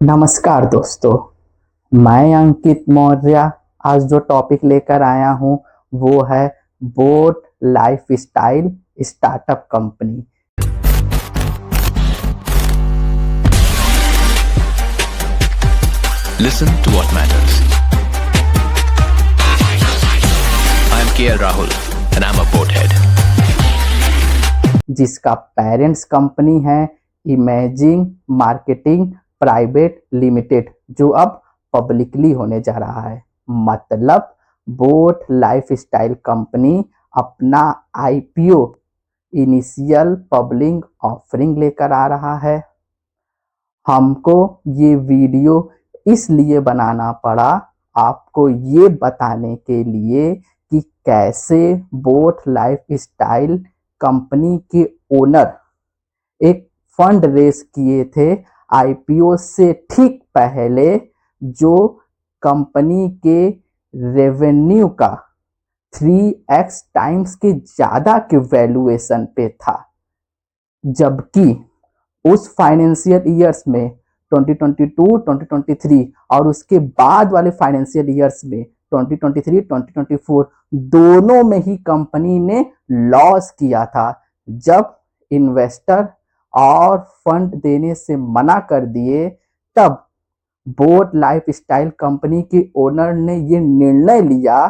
नमस्कार दोस्तों, मैं अंकित मौर्य। आज जो टॉपिक लेकर आया हूँ वो है boat lifestyle startup company. Listen to what matters. I am KL Rahul and I'm a boathead. जिसका पेरेंट्स कंपनी है इमेजिंग मार्केटिंग प्राइवेट लिमिटेड, जो अब पब्लिकली होने जा रहा है। मतलब बोट लाइफस्टाइल कंपनी अपना आईपीओ इनिशियल पब्लिक ऑफरिंग लेकर आ रहा है। हमको ये वीडियो इसलिए बनाना पड़ा, आपको ये बताने के लिए कि कैसे बोट लाइफस्टाइल कंपनी के ओनर एक फंड रेस किए थे आईपीओ से ठीक पहले, जो कंपनी के रेवेन्यू का 3x टाइम्स के ज्यादा के वैल्यूएशन पे था। जबकि उस फाइनेंशियल ईयर्स में 2022, 2023 और उसके बाद वाले फाइनेंशियल ईयर्स में 2023, 2024 दोनों में ही कंपनी ने लॉस किया था। जब इन्वेस्टर और फंड देने से मना कर दिए, तब बोट लाइफस्टाइल कंपनी के ओनर ने ये निर्णय लिया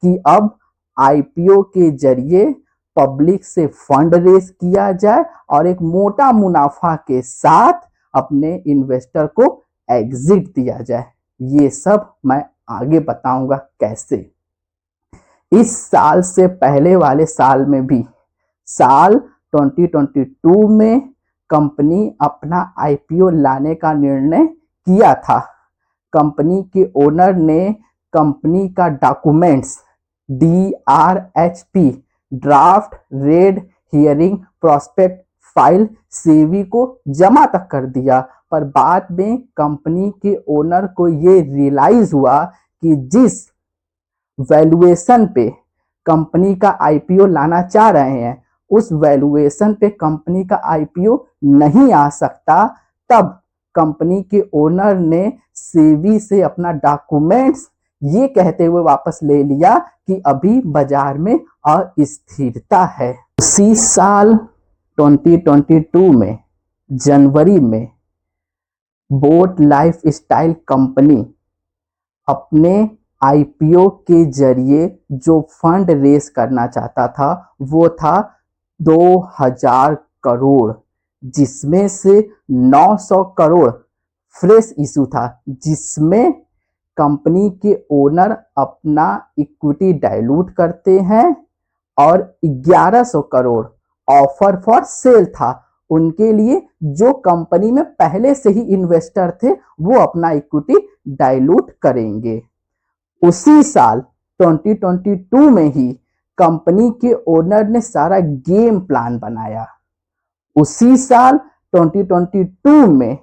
कि अब आईपीओ के जरिए पब्लिक से फंड रेस किया जाए और एक मोटा मुनाफा के साथ अपने इन्वेस्टर को एग्जिट दिया जाए। ये सब मैं आगे बताऊंगा कैसे। इस साल से पहले वाले साल में भी, साल 2022 में कंपनी अपना आईपीओ लाने का निर्णय किया था। कंपनी के ओनर ने कंपनी का documents DRHP draft red herring prospect file SEBI को जमा तक कर दिया, पर बाद में कंपनी के ओनर को ये रियलाइज हुआ कि जिस वैल्यूएशन पे कंपनी का आईपीओ लाना चाह रहे हैं उस वैल्यूएशन पे कंपनी का आईपीओ नहीं आ सकता। तब कंपनी के ओनर ने सेबी से अपना डॉक्यूमेंट्स ये कहते हुए वापस ले लिया कि अभी बाजार में अस्थिरता है। उसी साल 2022 में जनवरी में बोट लाइफस्टाइल कंपनी अपने आईपीओ के जरिए जो फंड रेस करना चाहता था वो था 2000 करोड़, जिसमें से 900 करोड़ फ्रेश इशू था, जिसमें कंपनी के ओनर अपना इक्विटी डाइल्यूट करते हैं और 1100 करोड़ ऑफर फॉर सेल था उनके लिए, जो कंपनी में पहले से ही इन्वेस्टर थे वो अपना इक्विटी डाइल्यूट करेंगे। उसी साल 2022 में ही कंपनी के ओनर ने सारा गेम प्लान बनाया। उसी साल 2022 में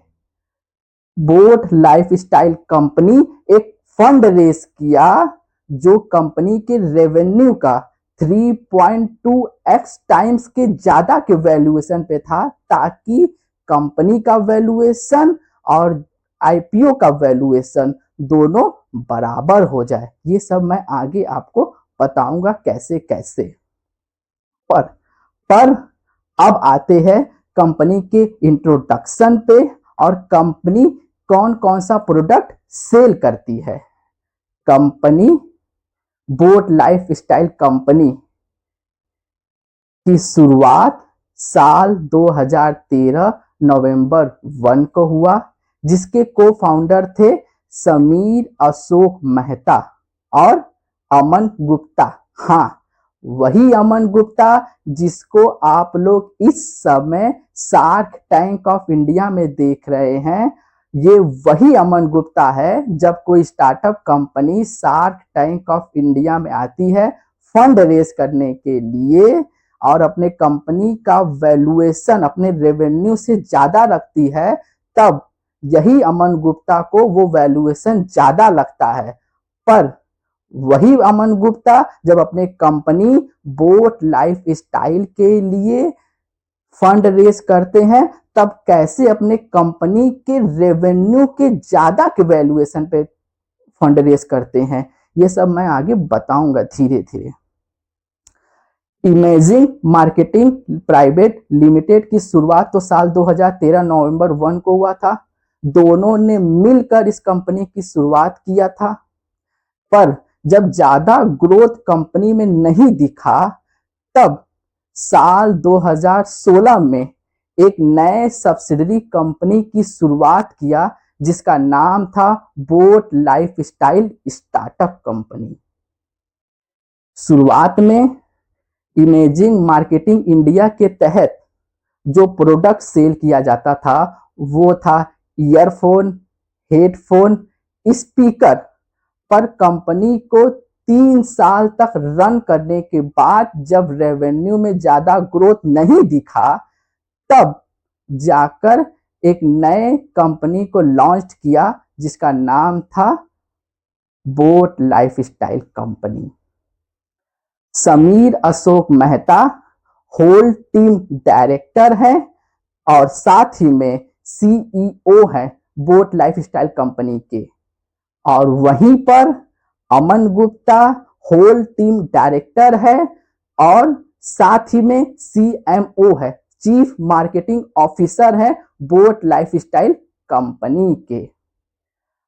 बोट लाइफस्टाइल कंपनी एक फंड रेस किया जो कंपनी के रेवेन्यू का 3.2x टाइम्स के ज्यादा के वैल्यूएशन पे था, ताकि कंपनी का वैल्यूएशन और आईपीओ का वैल्यूएशन दोनों बराबर हो जाए। ये सब मैं आगे आपको बताऊंगा कैसे कैसे। पर अब आते हैं कंपनी के इंट्रोडक्शन पे और कंपनी कौन कौन सा प्रोडक्ट सेल करती है। कंपनी बोट लाइफस्टाइल कंपनी की शुरुआत साल 2013 नवंबर 1 को हुआ, जिसके को फाउंडर थे समीर अशोक मेहता और अमन गुप्ता। हाँ, वही अमन गुप्ता जिसको आप लोग इस समय शार्क टैंक ऑफ इंडिया में देख रहे हैं। ये वही अमन गुप्ता है। जब कोई startup company shark tank of India में आती है फंड रेस करने के लिए और अपने कंपनी का वैल्यूएशन अपने रेवेन्यू से ज्यादा रखती है, तब यही अमन गुप्ता को वो वैल्यूएशन ज्यादा लगता है। पर वही अमन गुप्ता जब अपने कंपनी बोट लाइफस्टाइल के लिए फंड रेज करते हैं तब कैसे अपने कंपनी के रेवेन्यू के ज्यादा के वैल्यूएशन पे फंड रेज करते हैं, ये सब मैं आगे बताऊंगा धीरे धीरे। इमेजिंग मार्केटिंग प्राइवेट लिमिटेड की शुरुआत तो साल 2013 नवंबर 1 को हुआ था। दोनों ने मिलकर इस कंपनी की शुरुआत किया था, पर जब ज्यादा ग्रोथ कंपनी में नहीं दिखा तब साल 2016 में एक नए सब्सिडरी कंपनी की शुरुआत किया जिसका नाम था बोट लाइफस्टाइल स्टार्टअप कंपनी। शुरुआत में इमेजिंग मार्केटिंग इंडिया के तहत जो प्रोडक्ट सेल किया जाता था वो था ईयरफोन, हेडफोन, स्पीकर। पर कंपनी को 3 साल तक रन करने के बाद जब रेवेन्यू में ज्यादा ग्रोथ नहीं दिखा तब जाकर एक नए कंपनी को लॉन्च किया जिसका नाम था boat lifestyle company. Sameer Ashok Mehta whole team director है और साथ ही में सीईओ है बोट लाइफस्टाइल कंपनी के, और वहीं पर Aman Gupta whole team director है और साथ ही में सीएमओ है, चीफ मार्केटिंग ऑफिसर है बोट लाइफस्टाइल कंपनी के।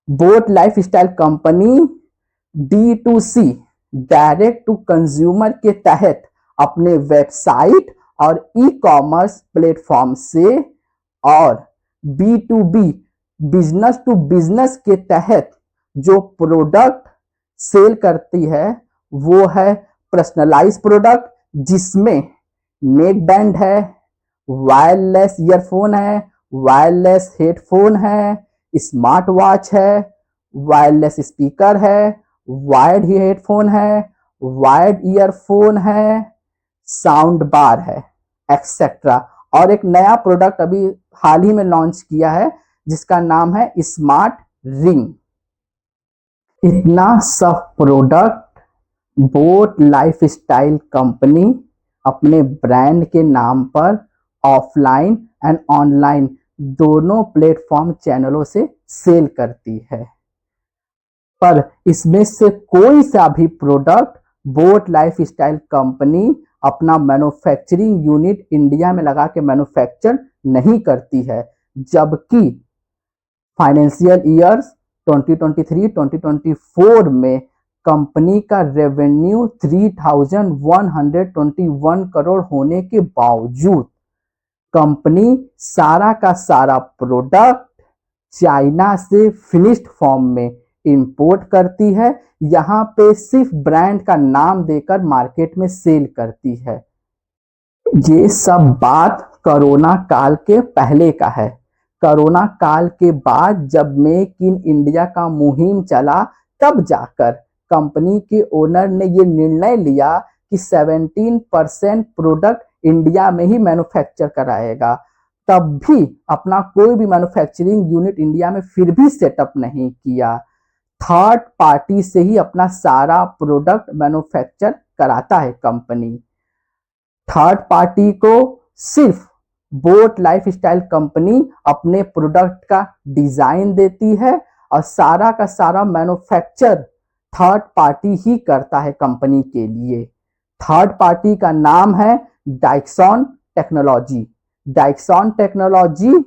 Boat lifestyle company D2C direct to consumer के तहत अपने वेबसाइट और ई कॉमर्स प्लेटफॉर्म से और B2B बिजनेस टू बिजनेस के तहत जो प्रोडक्ट सेल करती है वो है पर्सनलाइज प्रोडक्ट, जिसमें नेक बैंड है, वायरलेस ईयरफोन है, वायरलेस हेडफोन है, स्मार्ट वॉच है, वायरलेस स्पीकर है, वायर्ड हेडफोन है, वायर्ड ईयरफोन है, साउंड बार है, एक्सेट्रा। और एक नया प्रोडक्ट अभी हाल ही में लॉन्च किया है जिसका नाम है स्मार्ट रिंग। इतना सब प्रोडक्ट बोट लाइफस्टाइल कंपनी अपने ब्रांड के नाम पर ऑफलाइन एंड ऑनलाइन दोनों प्लेटफॉर्म चैनलों से सेल करती है। पर इसमें से कोई सा भी प्रोडक्ट बोट लाइफस्टाइल कंपनी अपना मैन्युफैक्चरिंग यूनिट इंडिया में लगा के मैन्युफैक्चर नहीं करती है, जबकि फाइनेंशियल ईयर्स 2023-2024 में कंपनी का रेवेन्यू 3,121 करोड़ होने के बावजूद कंपनी सारा का सारा प्रोडक्ट चाइना से फिनिश्ड फॉर्म में इंपोर्ट करती है, यहाँ पे सिर्फ ब्रांड का नाम देकर मार्केट में सेल करती है। ये सब बात कोरोना काल के पहले का है। कोरोना काल के बाद जब मेक इन इंडिया का मुहिम चला तब जाकर कंपनी के ओनर ने ये निर्णय लिया कि 17% प्रोडक्ट इंडिया में ही मैन्युफैक्चर कराएगा। तब भी अपना कोई भी मैन्युफैक्चरिंग यूनिट इंडिया में फिर भी सेटअप नहीं किया, थर्ड पार्टी से ही अपना सारा प्रोडक्ट मैन्युफैक्चर कराता है कंपनी। थर्ड पार्टी को सिर्फ बोट लाइफस्टाइल कंपनी अपने प्रोडक्ट का डिजाइन देती है और सारा का सारा मैन्युफैक्चर थर्ड पार्टी ही करता है कंपनी के लिए। थर्ड पार्टी का नाम है डाइक्सॉन टेक्नोलॉजी। डाइक्सॉन टेक्नोलॉजी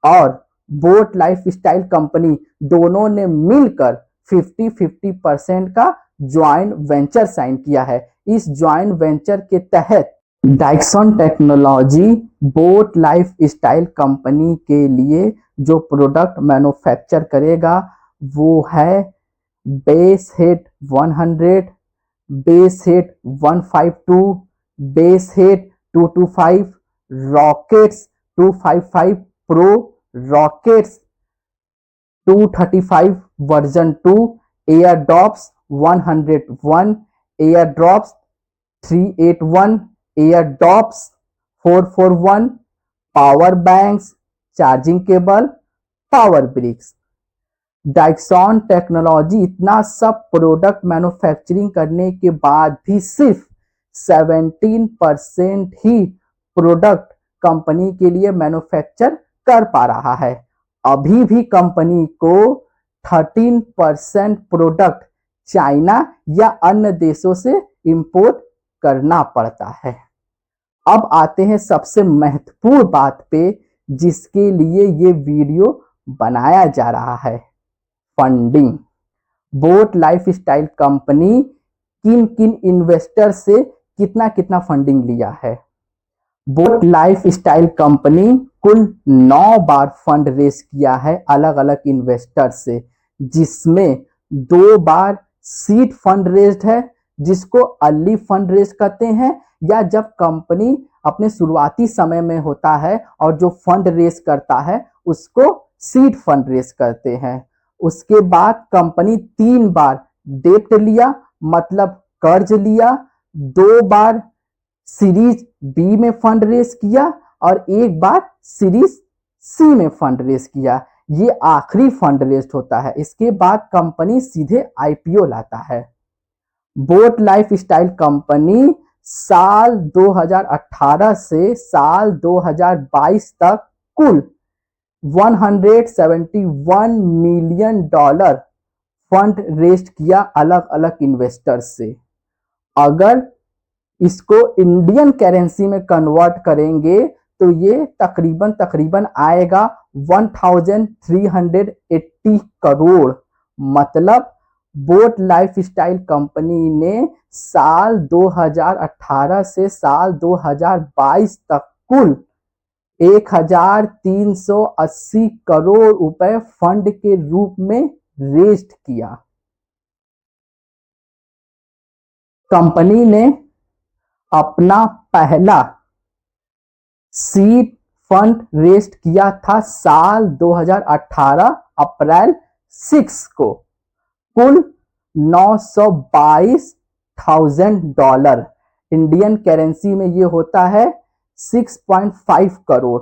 और बोट लाइफस्टाइल कंपनी दोनों ने मिलकर 50-50% का ज्वाइंट वेंचर साइन किया है। इस ज्वाइंट वेंचर के तहत Dixon technology boat lifestyle company के लिए जो प्रोडक्ट मैन्युफैक्चर करेगा वो है bass head 100, bass head 152, bass head 225, rockets 255 pro, rockets 235 version 2, airdopes 101, airdopes 381, airdopes 441, power banks, charging cable, power bricks. Dixon technology इतना सब product manufacturing करने के बाद भी सिर्फ 17% ही प्रोडक्ट कंपनी के लिए मैन्युफैक्चर कर पा रहा है। अभी भी कंपनी को 13% प्रोडक्ट चाइना या अन्य देशों से इंपोर्ट करना पड़ता है। अब आते हैं सबसे महत्वपूर्ण बात पे जिसके लिए ये वीडियो बनाया जा रहा है, फंडिंग। बोट लाइफस्टाइल कंपनी किन किन इन्वेस्टर से कितना कितना फंडिंग लिया है। बोट लाइफस्टाइल कंपनी कुल 9 बार फंड रेस किया है अलग अलग इन्वेस्टर से, जिसमें 2 बार सीड फंड रेस्ड है जिसको अर्ली फंड रेस कहते हैं, या जब कंपनी अपने शुरुआती समय में होता है और जो फंड रेस करता है उसको सीड फंड रेस करते हैं। उसके बाद कंपनी 3 बार डेब्ट लिया, मतलब कर्ज लिया, 2 बार सीरीज बी में फंड रेस किया और 1 बार सीरीज सी में फंड रेस किया। ये आखिरी फंड रेस होता है। इसके बाद कंपनी सीधे आईपीओ लाता है। बोट लाइफस्टाइल कंपनी साल 2018 से साल 2022 तक कुल $171 मिलियन फंड रेस्ट किया अलग अलग इन्वेस्टर से। अगर इसको इंडियन करेंसी में कन्वर्ट करेंगे तो ये तकरीबन आएगा 1380 करोड़। मतलब बोट लाइफस्टाइल कंपनी ने साल 2018 से साल 2022 तक कुल 1380 करोड़ रुपए फंड के रूप में रेस्ट किया। कंपनी ने अपना पहला सीड फंड रेस्ट किया था साल 2018 अप्रैल 6 को, कुल $922,000। इंडियन करेंसी में ये होता है 6.5 करोड़।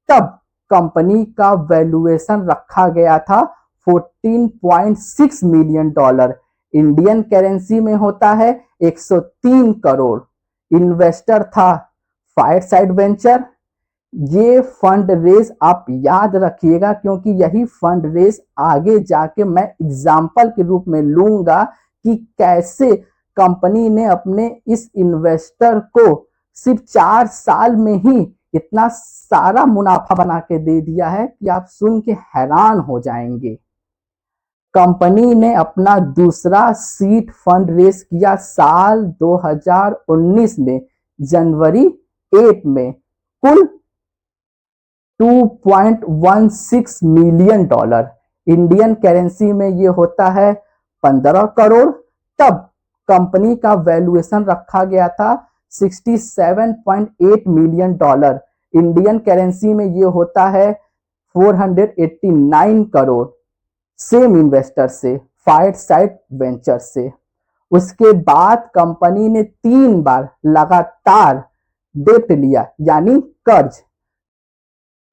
तब कंपनी का वैल्यूएशन रखा गया था $14.6 मिलियन। इंडियन करेंसी में होता है 103 करोड़। इन्वेस्टर था फायरसाइड वेंचर। ये फंड रेस आप याद रखिएगा क्योंकि यही फंड रेस आगे जाके मैं एग्जाम्पल के रूप में लूंगा कि कैसे कंपनी ने अपने इस इन्वेस्टर को सिर्फ 4 साल में ही इतना सारा मुनाफा बना के दे दिया है कि आप सुन के हैरान हो जाएंगे। कंपनी ने अपना दूसरा सीड फंड रेस किया साल 2019 में जनवरी 8 में, कुल $2.16 मिलियन। इंडियन करेंसी में ये होता है 15 करोड़। तब कंपनी का वैल्यूएशन रखा गया था $67.8 मिलियन। इंडियन करेंसी में ये होता है 489 करोड़। सेम इन्वेस्टर से, फायरसाइड वेंचर से। उसके बाद कंपनी ने 3 बार लगातार डेब्ट लिया यानी कर्ज।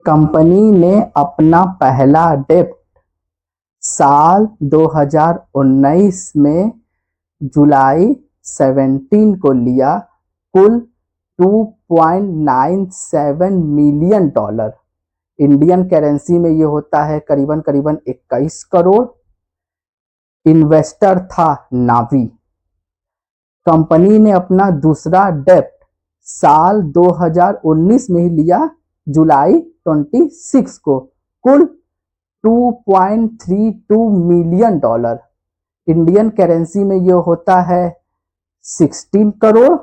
कंपनी ने अपना पहला डेब्ट साल 2019 में जुलाई 17 को लिया, कुल $2.97 मिलियन। इंडियन करेंसी में ये होता है करीबन 21 करोड़। इन्वेस्टर था नावी। कंपनी ने अपना दूसरा डेब्ट साल 2019 में ही लिया, जुलाई 26 को, कुल $2.32 मिलियन। इंडियन करेंसी में ये होता है 16 करोड़।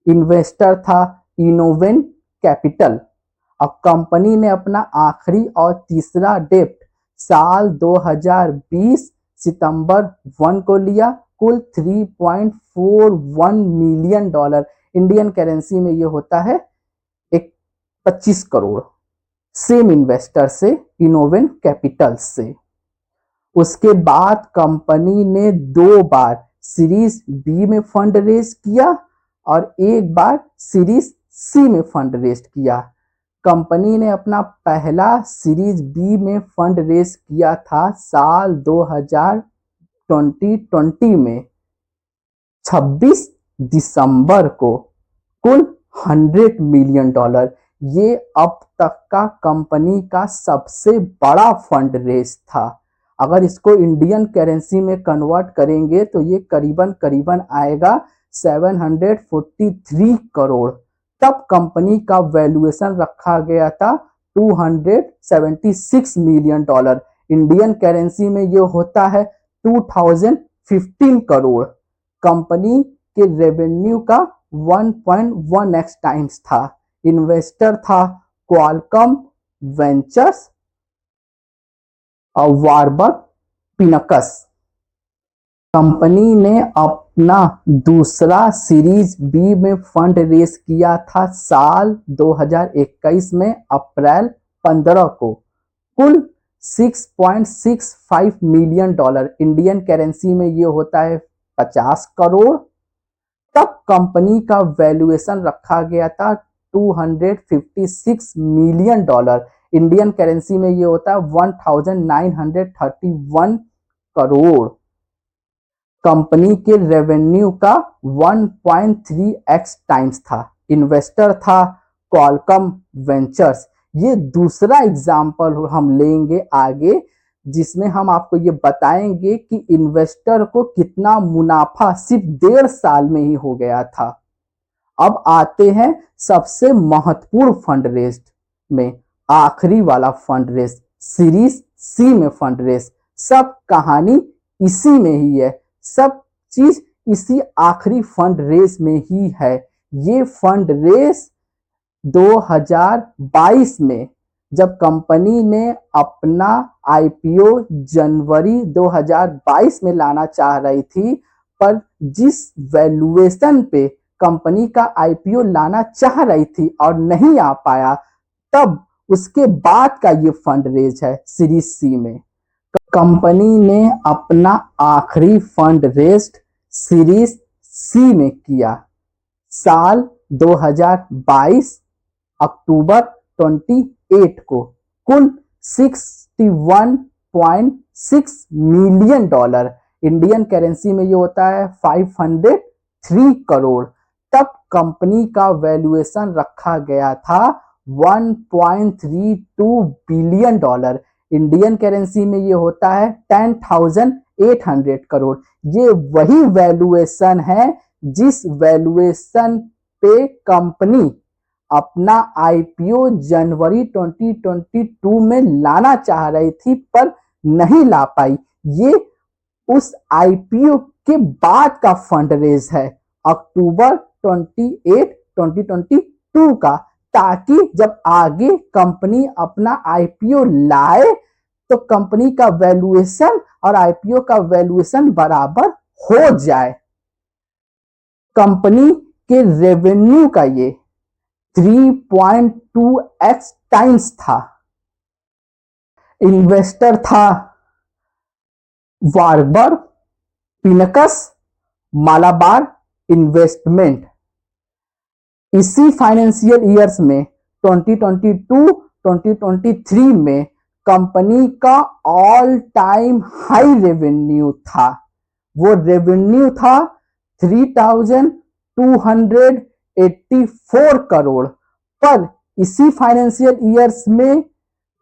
इन्वेस्टर था इनोवेन कैपिटल। और कंपनी ने अपना आखिरी और तीसरा डेब्ट साल 2020 सितंबर 1 को लिया, कुल $3.41 मिलियन। इंडियन करेंसी में ये होता है 25 करोड़। सेम इन्वेस्टर से, इनोवेन कैपिटल से। उसके बाद कंपनी ने 2 बार सीरीज बी में फंड रेस किया और 1 बार सीरीज सी में फंड रेस किया। कंपनी ने अपना पहला सीरीज बी में फंड रेस किया था साल 2020 में 26 दिसंबर को, कुल $100 मिलियन। ये अब तक का कंपनी का सबसे बड़ा फंड रेज था। अगर इसको इंडियन करेंसी में कन्वर्ट करेंगे तो ये करीबन करीबन आएगा 743 करोड़। तब कंपनी का वैल्यूएशन रखा गया था $276 मिलियन। इंडियन करेंसी में ये होता है 2015 करोड़। कंपनी के रेवेन्यू का 1.1x टाइम्स था। इन्वेस्टर था क्वालकॉम वेंचर्स और वार्बर्ग पिनकस। कंपनी ने अपना दूसरा सीरीज बी में फंड रेस किया था साल 2021 में अप्रैल 15 को, कुल $6.65 मिलियन। इंडियन करेंसी में ये होता है 50 करोड़। तब कंपनी का वैल्यूएशन रखा गया था $256 मिलियन। इंडियन करेंसी में ये होता है 1931 करोड़। कंपनी के रेवेन्यू का 1.3x टाइम्स था। इन्वेस्टर था क्वालकॉम वेंचर्स। ये दूसरा एग्जाम्पल हम लेंगे आगे, जिसमें हम आपको ये बताएंगे कि इन्वेस्टर को कितना मुनाफा सिर्फ 1.5 साल में ही हो गया था। अब आते हैं सबसे महत्वपूर्ण फंड रेज में, आखिरी वाला फंड रेज, सीरीज सी में फंड रेज। सब कहानी इसी में ही है, सब चीज इसी आखिरी फंड रेज में ही है। ये फंड रेज 2022 में, जब कंपनी ने अपना आईपीओ जनवरी 2022 में लाना चाह रही थी, पर जिस वैल्यूएशन पे कंपनी का आईपीओ लाना चाह रही थी और नहीं आ पाया, तब उसके बाद का ये फंड रेज है सीरीज सी में। कंपनी ने अपना आखिरी फंड रेज सीरीज सी में किया साल 2022 अक्टूबर 28 को, कुल $61.6 मिलियन। इंडियन करेंसी में ये होता है 503 करोड़। तब कंपनी का वैल्यूएशन रखा गया था 1.32 बिलियन। इंडियन करेंसी में ये होता है 10,800 करोड़। ये वही वैल्यूएशन है जिस वैल्यूएशन पे कंपनी अपना आईपीओ जनवरी 2022 में लाना चाह रही थी पर नहीं ला पाई। ये उस आईपीओ के बाद का फंड रेज है अक्टूबर 28, 2022 का, ताकि जब आगे कंपनी अपना आईपीओ लाए तो कंपनी का वैल्यूएशन और आईपीओ का वैल्यूएशन बराबर हो जाए। कंपनी के रेवेन्यू का ये 3.2x टाइम्स था। इन्वेस्टर था वार्बर्ग पिनकस मालाबार इन्वेस्टमेंट। इसी फाइनेंशियल ईयर्स में 2022-2023 में कंपनी का ऑल टाइम हाई रेवेन्यू था। वो रेवेन्यू था 3,284 करोड़। पर इसी फाइनेंशियल ईयर्स में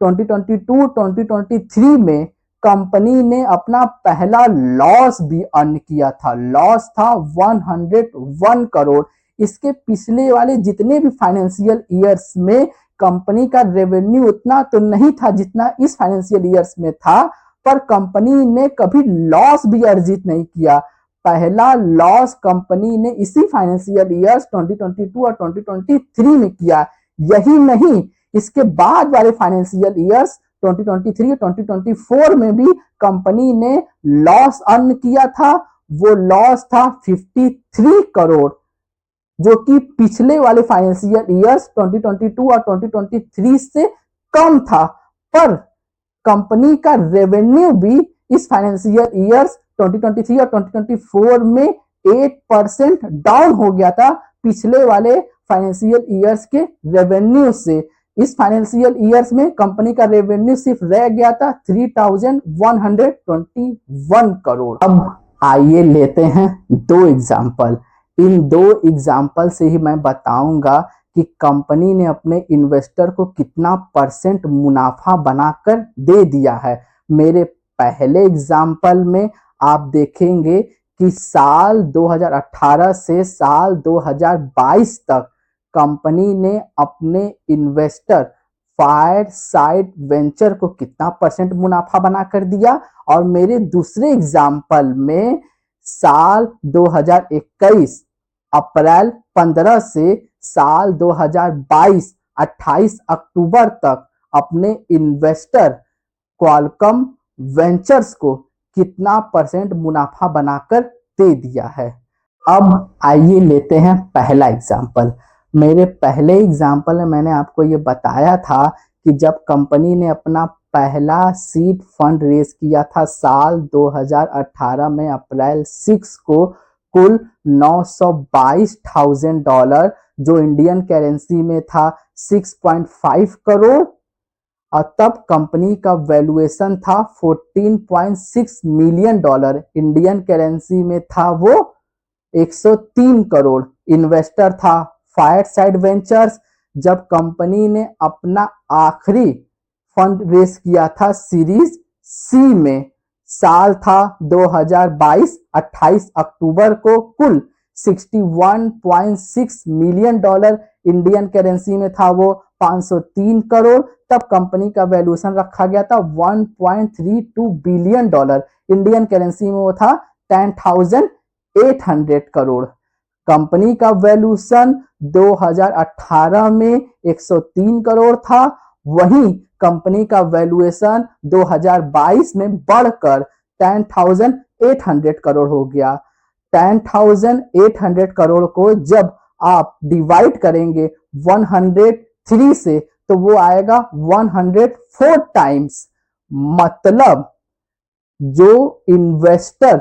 2022-2023 में कंपनी ने अपना पहला लॉस भी अर्न किया था। लॉस था 101 करोड़। इसके पिछले वाले जितने भी फाइनेंशियल ईयर्स में कंपनी का रेवेन्यू उतना तो नहीं था जितना इस फाइनेंशियल ईयर्स में था, पर कंपनी ने कभी लॉस भी अर्जित नहीं किया। पहला लॉस कंपनी ने इसी फाइनेंशियल ईयर्स 2022 और 2023 में किया। यही नहीं, इसके बाद वाले फाइनेंशियल ईयर्स 2023 और 2024 में भी कंपनी ने लॉस अर्न किया था। वो लॉस था 53 करोड़, जो कि पिछले वाले फाइनेंशियल ईयर्स 2022 और 2023 से कम था। पर कंपनी का रेवेन्यू भी इस फाइनेंशियल ईयर्स 2023 और 2024 में 8% डाउन हो गया था पिछले वाले फाइनेंशियल ईयर्स के रेवेन्यू से। इस फाइनेंशियल ईयर्स में कंपनी का रेवेन्यू सिर्फ रह गया था 3,121 करोड़। अब आइए लेते हैं दो एग्जाम्पल। इन दो एग्जाम्पल से ही मैं बताऊंगा कि कंपनी ने अपने इन्वेस्टर को कितना परसेंट मुनाफा बनाकर दे दिया है। मेरे पहले एग्जाम्पल में आप देखेंगे कि साल 2018 से साल 2022 तक कंपनी ने अपने इन्वेस्टर फायरसाइड वेंचर को कितना परसेंट मुनाफा बनाकर दिया। और मेरे दूसरे एग्जाम्पल में साल 2021 अप्रैल 15 से साल 2022 28 अक्टूबर तक अपने इन्वेस्टर क्वालकॉम वेंचर्स को कितना परसेंट मुनाफा बनाकर दे दिया है। अब आइए लेते हैं पहला एग्जाम्पल। मेरे पहले एग्जाम्पल में मैंने आपको ये बताया था कि जब कंपनी ने अपना पहला सीड फंड रेज किया था साल 2018 में अप्रैल 6 को कुल $922,000 जो इंडियन करेंसी में था 6.5 करोड़, और तब कंपनी का वैल्यूएशन था $14.6 मिलियन, इंडियन करेंसी में था वो 103 करोड़। इन्वेस्टर था फायरसाइड वेंचर्स। जब कंपनी ने अपना आखिरी फंड रेस किया था सीरीज सी में, साल था 2022 28 अक्टूबर को कुल $61.6 मिलियन, इंडियन करेंसी में था वो 503 करोड़। तब कंपनी का वैल्यूएशन रखा गया था $1.32 बिलियन, इंडियन करेंसी में वो था 10,800 करोड़। कंपनी का वैल्यूएशन 2018 में 103 करोड़ था, वहीं कंपनी का वैल्यूएशन 2022 में बढ़कर 10,800 करोड़ हो गया। 10,800 करोड़ को जब आप डिवाइड करेंगे 103 से तो वो आएगा 104 टाइम्स। मतलब जो इन्वेस्टर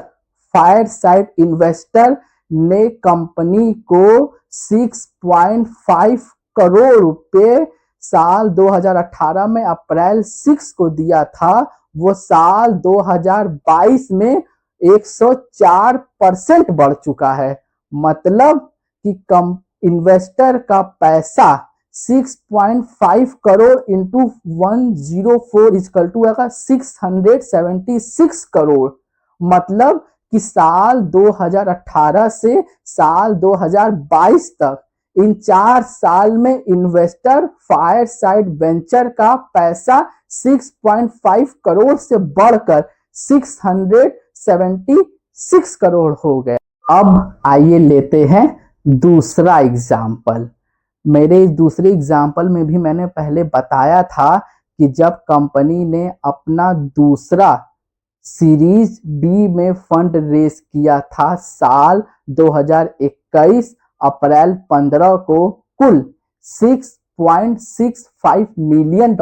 फायरसाइड इन्वेस्टर ने कंपनी को 6.5 करोड़ रुपए साल 2018 में अप्रैल 6 को दिया था, वो साल 2022 में 104% बढ़ चुका है। मतलब कि इन्वेस्टर का पैसा 6.5 crore into 104 equal to 676 crore. मतलब कि साल 2018 से साल 2022 तक इन 4 साल में इन्वेस्टर फायरसाइड वेंचर का पैसा 6.5 करोड़ से बढ़कर 676 करोड़ हो गए। अब आइए लेते हैं दूसरा एग्जाम्पल। मेरे दूसरे एग्जाम्पल में भी मैंने पहले बताया था कि जब कंपनी ने अपना दूसरा सीरीज बी में फंड रेस किया था साल 2021 अप्रैल 15 को कुल 6.65 मिलियन,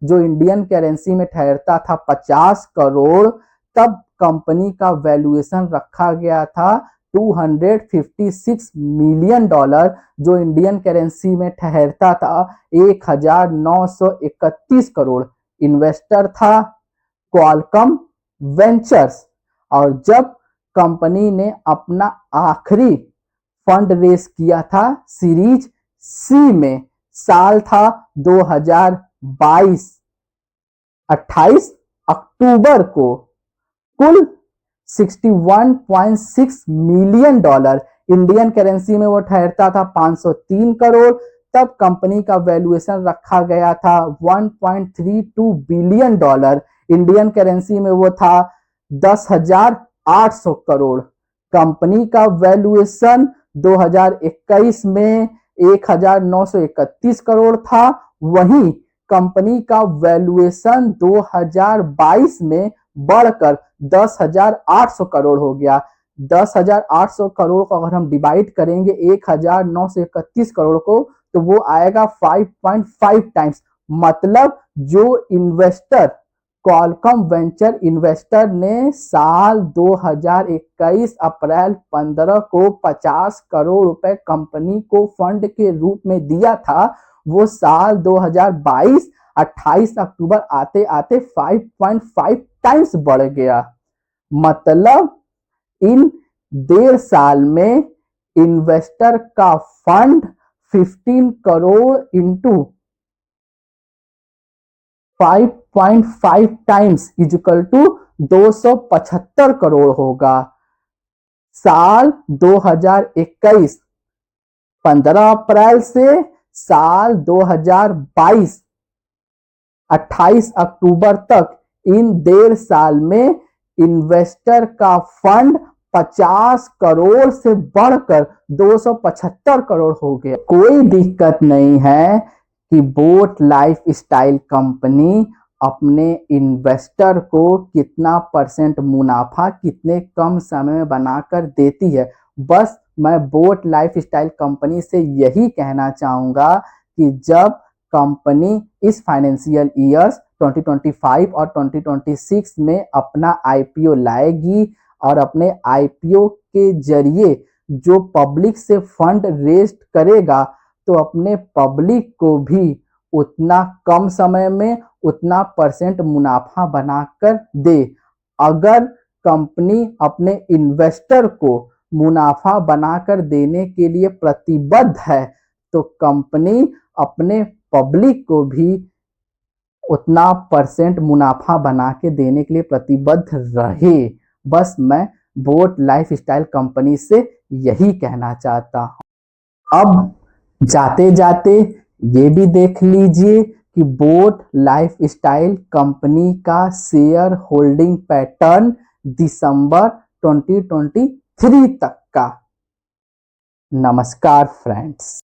जो इंडियन करेंसी में ठहरता था 50 करोड़, तब कंपनी का वैल्यूएशन रखा गया था 256 मिलियन, जो इंडियन करेंसी में ठहरता था 1,931 करोड़। इन्वेस्टर था क्वालकॉम वेंचर्स। और जब कंपनी ने अपना आखिरी फंड रेस किया था सीरीज सी में, साल था 2022 28 अक्टूबर को कुल 61.6 मिलियन, इंडियन करेंसी में वो ठहरता था 503 करोड़। तब कंपनी का वैल्यूएशन रखा गया था 1.32 बिलियन, इंडियन करेंसी में वो था 10,800 करोड़। कंपनी का वैल्यूएशन 2021 में 1,931 करोड़ था, वहीं कंपनी का वैल्यूएशन 2022 में बढ़कर 10,800 करोड़ हो गया। 10,800 करोड़ को अगर हम डिवाइड करेंगे 1,931 करोड़ को तो वो आएगा 5.5 टाइम्स। मतलब जो इन्वेस्टर क्वालकॉम वेंचर इन्वेस्टर ने साल 2021 अप्रैल 15 को 50 करोड़ रुपए कंपनी को फंड के रूप में दिया था, वो साल 2022 28 अक्टूबर आते आते 5.5 टाइम्स बढ़ गया। मतलब इन 1.5 साल में इन्वेस्टर का fund 15 crore into 5.5 times equal to 275 crore होगा। साल 2021 15 अप्रैल से साल 2022 28 अक्टूबर तक इन 1.5 साल में इन्वेस्टर का फंड 50 करोड़ से बढ़कर 275 करोड़ हो गया। कोई दिक्कत नहीं है कि बोट लाइफ स्टाइल कंपनी अपने इन्वेस्टर को कितना परसेंट मुनाफा कितने कम समय में बनाकर देती है। बस मैं बोट लाइफ स्टाइल कंपनी से यही कहना चाहूंगा कि जब कंपनी इस फाइनेंशियल ईयर्स 2025 और 2026 में अपना आईपीओ लाएगी और अपने आईपीओ के जरिए जो पब्लिक से फंड रेज करेगा तो अपने पब्लिक को भी उतना कम समय में उतना परसेंट मुनाफा बनाकर दे। अगर कंपनी अपने इन्वेस्टर को मुनाफा बनाकर देने के लिए प्रतिबद्ध है तो कंपनी अपने पब्लिक को भी उतना परसेंट मुनाफा बना के देने के लिए प्रतिबद्ध रहे। बस मैं बोट लाइफ स्टाइल कंपनी से यही कहना चाहता हूं। अब जाते जाते ये भी देख लीजिए कि बोट लाइफ स्टाइल कंपनी का शेयर होल्डिंग पैटर्न दिसंबर 2023 तक का। नमस्कार फ्रेंड्स।